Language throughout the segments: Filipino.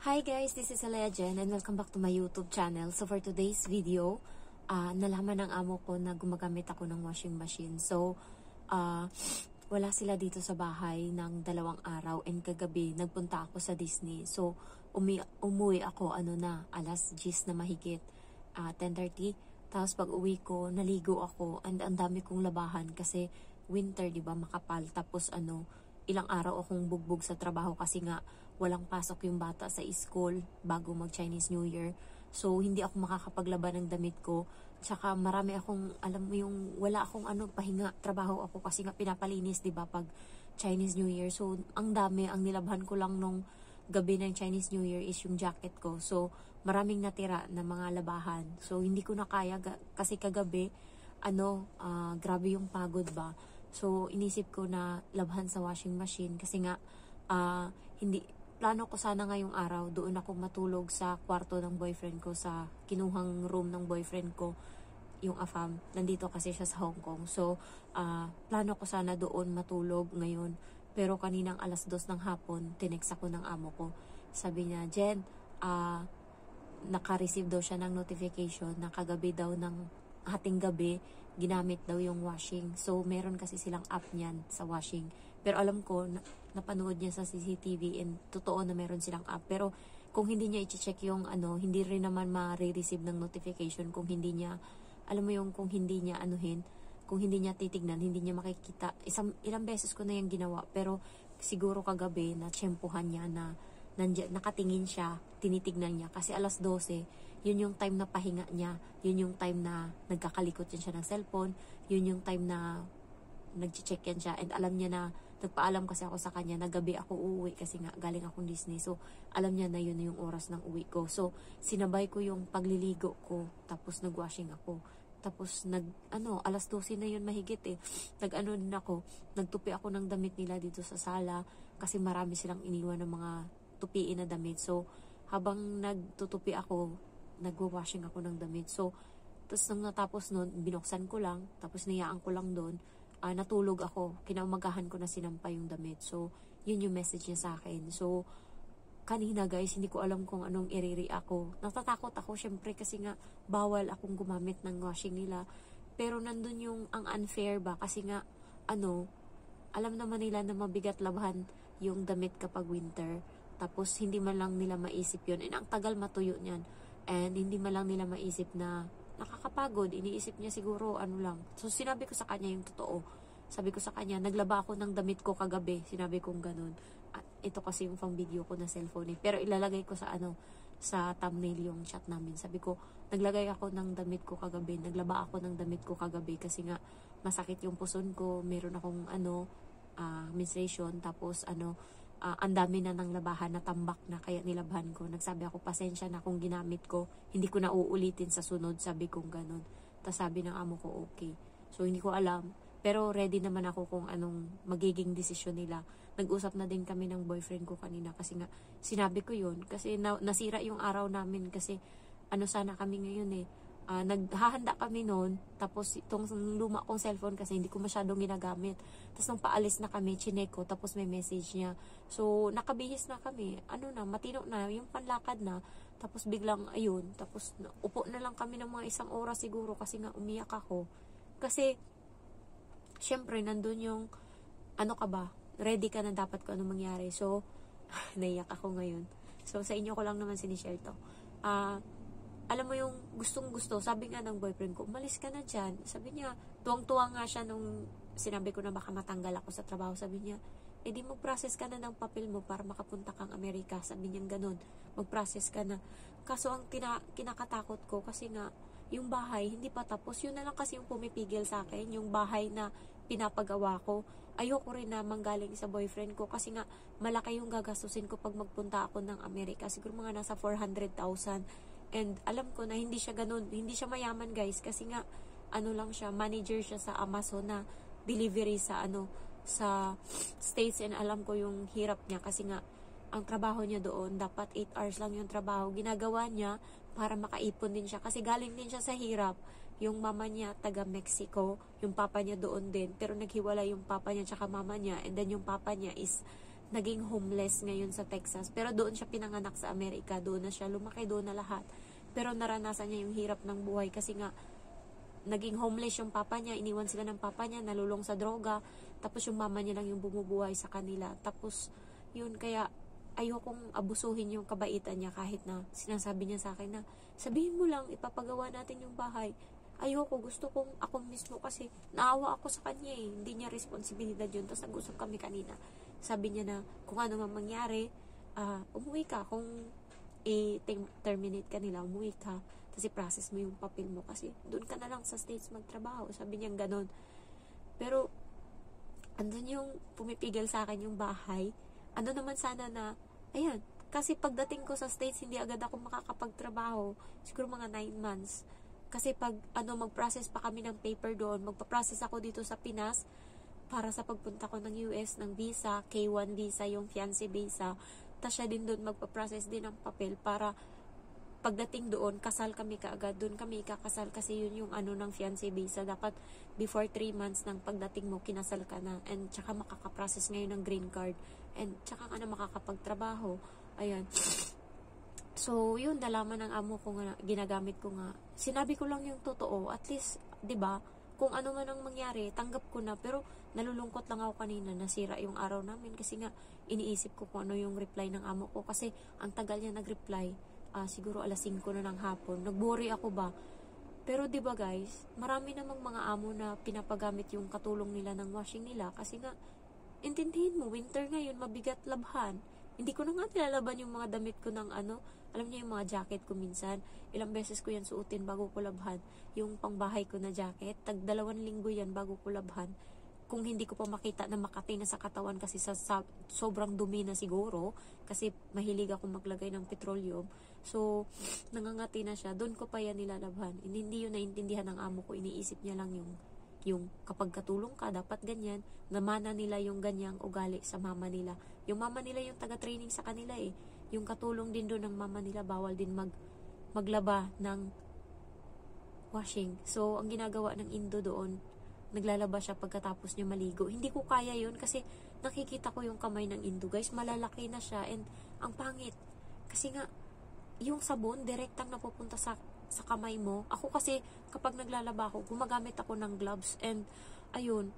Hi guys, this is Alea Jen and welcome back to my YouTube channel. So for today's video, nalaman ng amo ko na gumagamit ako ng washing machine. So, wala sila dito sa bahay ng 2 araw and kagabi nagpunta ako sa Disney. So, umuwi ako alas 10 na mahigit, 10:30. Tapos pag uwi ko, naligo ako and ang dami kong labahan kasi winter, 'di ba, makapal. Tapos ilang araw akong bugbog sa trabaho kasi nga walang pasok yung bata sa school bago mag Chinese New Year. So, hindi ako makakapaglaban ng damit ko. Tsaka marami akong, alam mo yung, wala akong pahinga, trabaho ako kasi nga pinapalinis, 'di ba, pag Chinese New Year. So, ang dami, ang nilabhan ko lang nung gabi ng Chinese New Year is yung jacket ko. So, maraming natira na mga labahan. So, hindi ko na kaya kasi kagabi, grabe yung pagod ba. So, inisip ko na labhan sa washing machine kasi nga, plano ko sana ngayong araw, doon ako matulog sa kwarto ng boyfriend ko, sa kinuhang room ng boyfriend ko, yung AFAM. Nandito kasi siya sa Hong Kong. So, plano ko sana doon matulog ngayon. Pero kaninang alas 2 ng hapon, tinext ako ng amo ko. Sabi niya, Jen, naka-receive daw siya ng notification na kagabi daw ng hating gabi, ginamit daw yung washing. So, meron kasi silang app niyan sa washing. Pero alam ko, napanood niya sa CCTV and totoo na meron silang app. Pero kung hindi niya i-check yung hindi rin naman ma-receive ng notification kung hindi niya, alam mo yung kung hindi niya kung hindi niya titignan, hindi niya makikita. Ilang beses ko na yung ginawa. Pero siguro kagabi na tsempuhan niya na nakatingin siya, tinitignan niya. Kasi alas 12, yun yung time na pahinga niya. Yun yung time na nagkakalikot yan siya ng cellphone. Yun yung time na nag-check yan siya. And alam niya na, nagpaalam kasi ako sa kanya na gabi ako uuwi kasi nga galing akong Disney. So, alam niya na yun yung oras ng uwi ko. So, sinabay ko yung pagliligo ko. Tapos nag-washing ako. Tapos alas 12 na yun mahigit eh. Din ako, nagtupi ako ng damit nila dito sa sala kasi marami silang iniwan ng mga tupiin na damit. So, habang nagtutupi ako, nagwa-washing ako ng damit. So, tapos nang natapos nun, binuksan ko lang, tapos niyaan ko lang doon, natulog ako. Kinaumagahan ko na sinampay yung damit. So, yun yung message niya sa akin. So, kanina guys, hindi ko alam kung anong i-react ko. Natatakot ako syempre kasi nga bawal akong gumamit ng washing nila. Pero nandun yung ang unfair ba kasi nga alam naman nila na mabigat labhan yung damit kapag winter. Tapos hindi man lang nila maisip yun. And ang tagal matuyo niyan. And hindi man lang nila maisip na nakakapagod. Iniisip niya siguro lang. So sinabi ko sa kanya yung totoo. Sabi ko sa kanya, naglaba ako ng damit ko kagabi. Sinabi kong ganun. At ito kasi yung pang video ko na cellphone eh. Pero ilalagay ko sa sa thumbnail yung chat namin. Sabi ko, naglagay ako ng damit ko kagabi. Naglaba ako ng damit ko kagabi kasi nga masakit yung puson ko. Meron akong menstruation. Tapos ang dami na ng labahan na tambak na kaya nilabhan ko. Nagsabi ako, pasensya na kung ginamit ko. Hindi ko na uulitin sa sunod. Sabi kong ganun. Tapos sabi ng amo ko, okay. So, hindi ko alam. Pero ready naman ako kung anong magiging desisyon nila. Nag-usap na din kami ng boyfriend ko kanina kasi nga sinabi ko yun. Kasi nasira yung araw namin kasi sana kami ngayon eh. Naghahanda kami noon, tapos itong luma kong cellphone kasi hindi ko masyadong ginagamit. Tapos nung paalis na kami, chinek ko, tapos may message niya. So, nakabihis na kami. Matino na, yung panlakad na. Tapos biglang, ayun, tapos upo na lang kami ng mga 1 oras siguro kasi nga umiyak ako. Kasi, syempre, nandun yung, ka ba, ready ka na dapat kung anong mangyari. So, naiyak ako ngayon. So, sa inyo ko lang naman sinishare to. Alam mo yung gustong-gusto, sabi nga ng boyfriend ko, umalis ka na dyan. Sabi niya, tuwang-tuwa nga siya nung sinabi ko na baka matanggal ako sa trabaho. Sabi niya, di mag-process ka na ng papel mo para makapunta kang Amerika. Sabi niya ganun, mag-process ka na. Kaso ang kinakatakot ko kasi nga, yung bahay, hindi pa tapos. Yun na lang kasi yung pumipigil sa akin, yung bahay na pinapagawa ko. Ayoko rin na manggaling sa boyfriend ko kasi nga, malaki yung gagastusin ko pag magpunta ako ng Amerika. Siguro mga nasa 400,000. And alam ko na hindi siya ganun, hindi siya mayaman guys kasi nga lang siya, manager siya sa Amazon na delivery sa sa States, and alam ko yung hirap niya kasi nga ang trabaho niya doon dapat 8 hours lang yung trabaho. Ginagawa niya para makaipon din siya kasi galing din siya sa hirap. Yung mama niya taga Mexico, yung papa niya doon din, pero naghiwalay yung papa niya tsaka mama niya, and then yung papa niya is naging homeless ngayon sa Texas. Pero doon siya pinanganak sa Amerika. Doon na siya lumaki, doon na lahat. Pero naranasan niya yung hirap ng buhay kasi nga naging homeless yung papa niya, iniwan sila ng papa niya, nalulong sa droga, tapos yung mama niya lang yung bumubuhay sa kanila. Tapos, yun, kaya ayokong abusuhin yung kabaitan niya kahit na sinasabi niya sa akin na, sabihin mo lang, ipapagawa natin yung bahay. Ayoko, gusto kong ako mismo kasi naawa ako sa kanya eh. Hindi niya responsibilidad yun. Tapos nag-usap kami kanina. Sabi niya na, kung ano man mangyari, umuwi ka. Kung i-terminate ka nila, umuwi ka. Tapos i-process mo yung papel mo kasi doon ka na lang sa States magtrabaho. Sabi niya ganon. Pero, andun yung pumipigil sa akin yung bahay. Ano naman sana na, ayan, kasi pagdating ko sa States, hindi agad ako makakapagtrabaho. Siguro mga 9 months. Kasi pag, mag-process pa kami ng paper doon, magpa-process ako dito sa Pinas, para sa pagpunta ko ng US, ng visa, K1 visa, yung fiancé visa. Tapos siya din doon magpa-process din ng papel para pagdating doon, kasal kami kaagad. Doon kami ikakasal kasi yun yung ng fiancé visa. Dapat before 3 months ng pagdating mo, kinasal ka na. And tsaka makakaprocess ngayon ng green card. And tsaka ka na makakapagtrabaho. Ayan. So, yun, nalaman ng amo ko nga, ginagamit ko nga. Sinabi ko lang yung totoo. At least, 'di ba, kung ano man ang mangyari, tanggap ko na. Pero, nalulungkot lang ako kanina, nasira yung araw namin. Kasi nga, iniisip ko kung ano yung reply ng amo ko. Kasi, ang tagal niya nag-reply. Siguro alas 5 na ng hapon. Nag-worry ako ba? Pero 'di ba guys, marami namang mga amo na pinapagamit yung katulong nila ng washing nila kasi nga intindihin mo, winter ngayon, mabigat labhan. Hindi ko na nga nilalaban yung mga damit ko ng alam niyo yung mga jacket ko minsan. Ilang beses ko yan suotin bago ko labhan. Yung pangbahay ko na jacket, tag 2 linggo yan bago ko labhan. Kung hindi ko pa makita na makati na sa katawan kasi sa sobrang dumi na siguro kasi mahilig ako maglagay ng petroleum. So, nangangati na siya. Doon ko pa yan nilalabhan. Hindi yun naintindihan ng amo ko. Iniisip niya lang yung kapag katulong ka, dapat ganyan. Namana nila yung ganyang ugali sa mama nila. Yung mama nila yung taga-training sa kanila eh. Yung katulong din doon ng mama nila, bawal din maglaba ng washing. So, ang ginagawa ng Indo doon, naglalaba siya pagkatapos niya maligo. Hindi ko kaya yun kasi nakikita ko yung kamay ng Indo. Guys, malalaki na siya and ang pangit. Kasi nga, yung sabon, direktang napupunta sa kamay mo. Ako kasi, kapag naglalaba ako, gumagamit ako ng gloves and, ayun,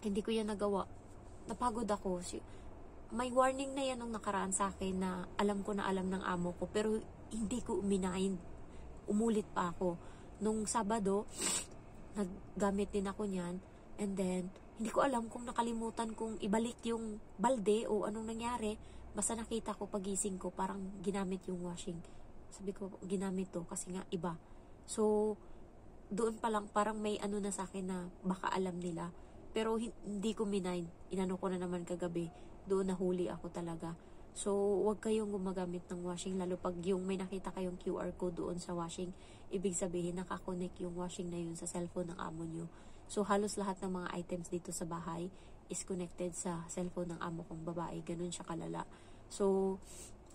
hindi ko yan nagawa. Napagod ako. May warning na yan nung nakaraan sa akin na alam ko na alam ng amo ko, pero hindi ko uminahin. Umulit pa ako. Nung Sabado, naggamit din ako niyan, and then, hindi ko alam kung nakalimutan kung ibalik yung balde o anong nangyari. Basta nakita ko pagising ko, parang ginamit yung washing. Sabi ko, ginamit to kasi nga iba. So, doon pa lang parang may na sa akin na baka alam nila. Pero hindi ko minain. Inano ko na naman kagabi. Doon nahuli ako talaga. So, wag kayong gumagamit ng washing. Lalo pag yung may nakita kayong QR code doon sa washing, ibig sabihin nakakonect yung washing na yun sa cellphone ng amo nyo. So, halos lahat ng mga items dito sa bahay is connected sa cellphone ng amo kong babae. Ganun siya kalala. So,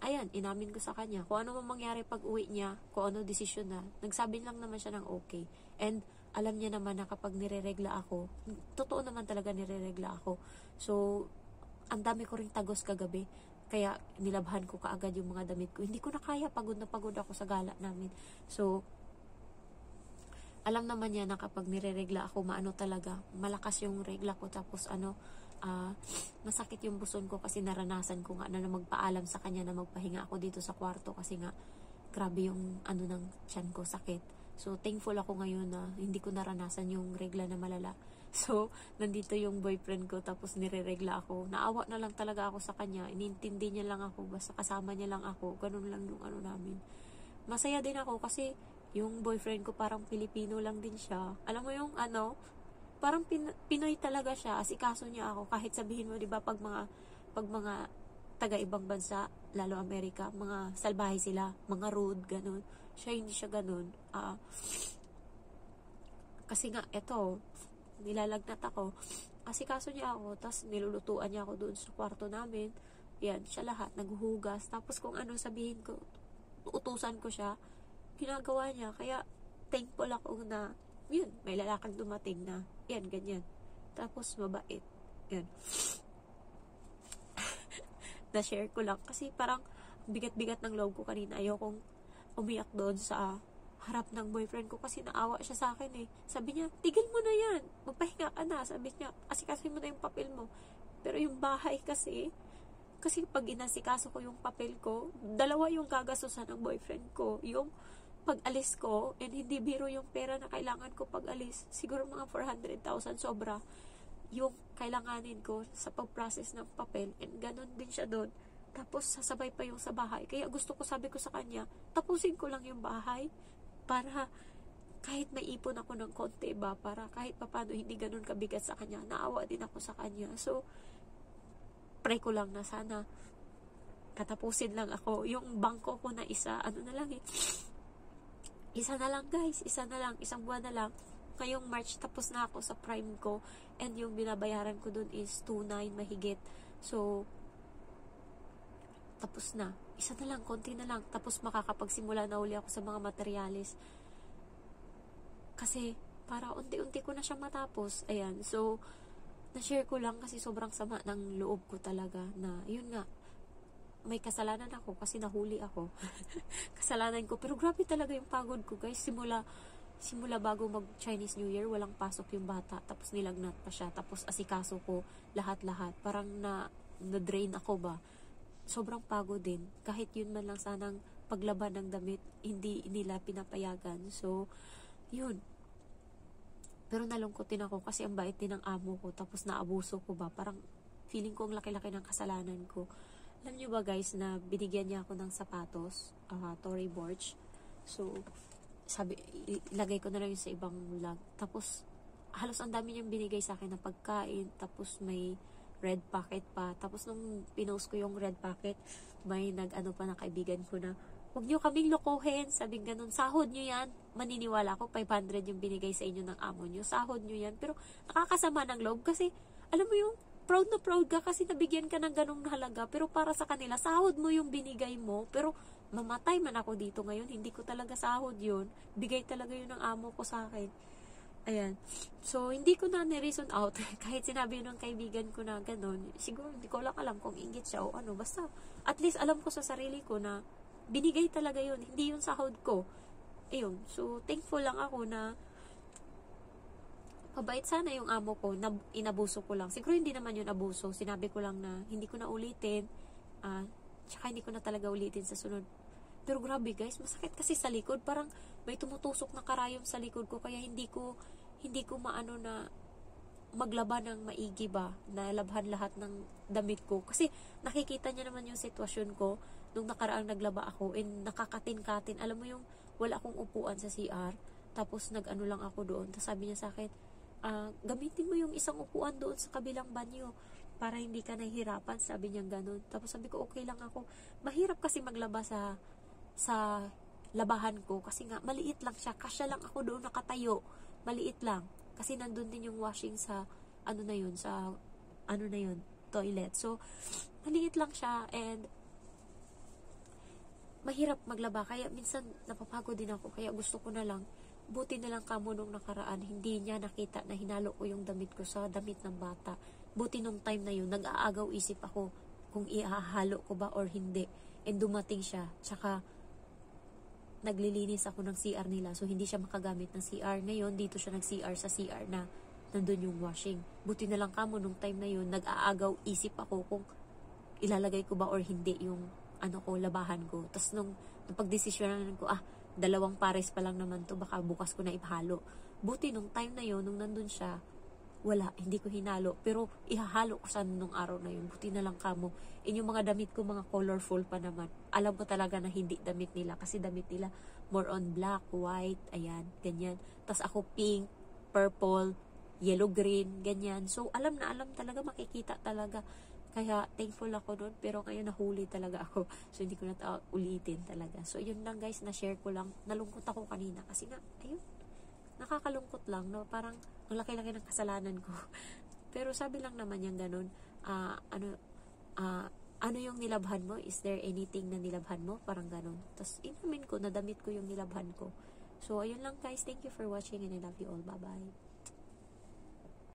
ayan, inamin ko sa kanya. Kung ano man mangyari pag uwi niya, kung ano desisyon na, nagsabi lang naman siya ng okay. And, alam niya naman na kapag nireregla ako, totoo naman talaga nireregla ako. So, ang dami ko ring tagos kagabi. Kaya, nilabhan ko kaagad yung mga damit ko. Hindi ko na kaya, pagod na pagod ako sa gala namin. So, alam naman niya na kapag nireregla ako, talaga, malakas yung regla ko. Tapos, masakit yung buson ko kasi naranasan ko nga na magpaalam sa kanya na magpahinga ako dito sa kwarto kasi nga, grabe yung ng tiyan ko, sakit. So, thankful ako ngayon na hindi ko naranasan yung regla na malala. So, nandito yung boyfriend ko tapos nireregla ako. Naawa na lang talaga ako sa kanya. Inintindi niya lang ako. Basta kasama niya lang ako. Ganun lang yung namin. Masaya din ako kasi yung boyfriend ko parang Pilipino lang din siya. Alam mo yung parang Pinoy talaga siya. Asikaso niya ako. Kahit sabihin mo, di ba, pag mga taga-ibang bansa, lalo Amerika, mga salbahe sila, mga rude, ganun. Siya, hindi siya ganun. Kasi nga, eto, nilalagnat ako. Asikaso niya ako, tapos nilulutuan niya ako doon sa kwarto namin. Yan, siya lahat, naghuhugas. Tapos kung ano sabihin ko, utusan ko siya, ginagawa niya. Kaya, thankful ako na, yun, may lalakang dumating na, yan, ganyan. Tapos, mabait. Yan. na-share ko lang. Kasi parang bigat-bigat ng loob ko kanina. Ayokong umiyak doon sa harap ng boyfriend ko kasi naawa siya sa akin eh. Sabi niya, tigil mo na yan. Magpahinga ka na. Sabi niya, asikaso mo na yung papel mo. Pero yung bahay kasi pag inasikaso ko yung papel ko, dalawa yung gagastusan ng boyfriend ko. Yung pag-alis ko, and hindi biro yung pera na kailangan ko pag-alis. Siguro mga 400,000 sobra yung kailanganin ko sa pag-process ng papel. And ganun din siya doon. Tapos sasabay pa yung sa bahay. Kaya gusto ko, sabi ko sa kanya, tapusin ko lang yung bahay para kahit may ipon ako ng konti ba, para kahit papano hindi ganun kabigat sa kanya. Naawa din ako sa kanya. So, pray ko lang na sana katapusin lang ako. Yung bangko ko na isa, ano na lang eh. Isa na lang guys, isa na lang, isang buwan na lang. Ngayong March tapos na ako sa prime ko and yung binabayaran ko dun is 2.9 mahigit. So, tapos na. Isa na lang, konti na lang. Tapos makakapagsimula na uli ako sa mga materialis. Kasi, para unti-unti ko na siya matapos. Ayan, so, na-share ko lang kasi sobrang sama ng loob ko talaga na, yun nga, may kasalanan ako kasi nahuli ako. Kasalanan ko. Pero grabe talaga yung pagod ko guys. Simula bago mag Chinese New Year, walang pasok yung bata. Tapos nilagnat pa siya. Tapos asikaso ko lahat-lahat. Parang na-drain ako ba. Sobrang pagod din. Kahit yun man lang sanang paglaban ng damit, hindi nila pinapayagan. So, yun. Pero nalungkot din ako kasi ang bait din ng amo ko. Tapos naabuso ko ba. Parang feeling ko ang laki-laki ng kasalanan ko. Alam nyo ba guys na binigyan niya ako ng sapatos, Tory Burch. So, sabi, ilagay ko na lang yun sa ibang vlog. Tapos, halos ang dami niyang binigay sa akin na pagkain. Tapos may red packet pa. Tapos nung pinost ko yung red packet, may nag-ano pa na kaibigan ko na, huwag nyo kaming lokohin. Sabing ganun, sahod nyo yan. Maniniwala ako, 500 yung binigay sa inyo ng amo nyo. Sahod nyo yan. Pero nakakasama ng loob kasi, alam mo yung, proud na proud ka kasi nabigyan ka ng ganong halaga. Pero para sa kanila, sahod mo yung binigay mo. Pero mamatay man ako dito ngayon. Hindi ko talaga sahod yun. Bigay talaga yun ng amo ko sa akin. Ayan. So, hindi ko na ni-reason out. Kahit sinabi yun ng kaibigan ko na ganon. Siguro, hindi ko lang alam kung inggit siya o ano. Basta, at least alam ko sa sarili ko na binigay talaga yun. Hindi yun sahod ko. Ayun. So, thankful lang ako na mabait sana yung amo ko, na inabuso ko lang. Siguro hindi naman yun abuso. Sinabi ko lang na hindi ko na ulitin. Tsaka hindi ko na talaga ulitin sa sunod. Pero grabe guys, masakit kasi sa likod. Parang may tumutusok na karayom sa likod ko. Kaya hindi ko maano na maglaba ng maigi ba. Na labhan lahat ng damit ko. Kasi nakikita niya naman yung sitwasyon ko nung nakaraang naglaba ako. And nakakatin-katin. Alam mo yung wala akong upuan sa CR. Tapos nag-ano lang ako doon. Tapos sabi niya sa akin, gamitin mo yung isang upuan doon sa kabilang banyo para hindi ka nahihirapan, sabi niya ganun. Tapos sabi ko, okay lang ako. Mahirap kasi maglaba sa labahan ko kasi nga, maliit lang siya. Kasya lang ako doon nakatayo. Maliit lang. Kasi nandun din yung washing sa, toilet. So, maliit lang siya and mahirap maglaba. Kaya minsan napapagod din ako. Kaya gusto ko na lang, buti na lang kamo nung nakaraan, hindi niya nakita na hinalo ko yung damit ko sa damit ng bata. Buti nung time na yun, nag-aagaw isip ako kung ihahalo ko ba or hindi. And dumating siya. Tsaka, naglilinis ako ng CR nila. So, hindi siya makagamit ng CR. Ngayon, dito siya nag-CR sa CR na nandun yung washing. Buti na lang kamo nung time na yun, nag-aagaw isip ako kung ilalagay ko ba or hindi yung labahan ko. Tapos nung pagdesisyonan ko, 2 pares pa lang naman to, baka bukas ko na ipahalo. Buti nung time na yun, nung nandun siya, wala, hindi ko hinalo. Pero ihahalo ko sana nung araw na yun. Buti na lang kamo. Yung mga damit ko, mga colorful pa naman. Alam ko talaga na hindi damit nila. Kasi damit nila, more on black, white, ayan, ganyan. Tapos ako pink, purple, yellow, green, ganyan. So, alam na alam talaga, makikita talaga. Kaya, thankful ako nun. Pero ngayon, nahuli talaga ako. So, hindi ko na ulitin talaga. So, yun lang guys, na-share ko lang. Nalungkot ako kanina. Kasi nga, ayun, nakakalungkot lang. No? Parang, ang laki-laki ng kasalanan ko. Pero sabi lang naman yung ganun, ano yung nilabhan mo? Is there anything na nilabhan mo? Parang ganun. Tapos, inamin ko, nadamit ko yung nilabhan ko. So, ayun lang guys. Thank you for watching and I love you all. Bye-bye.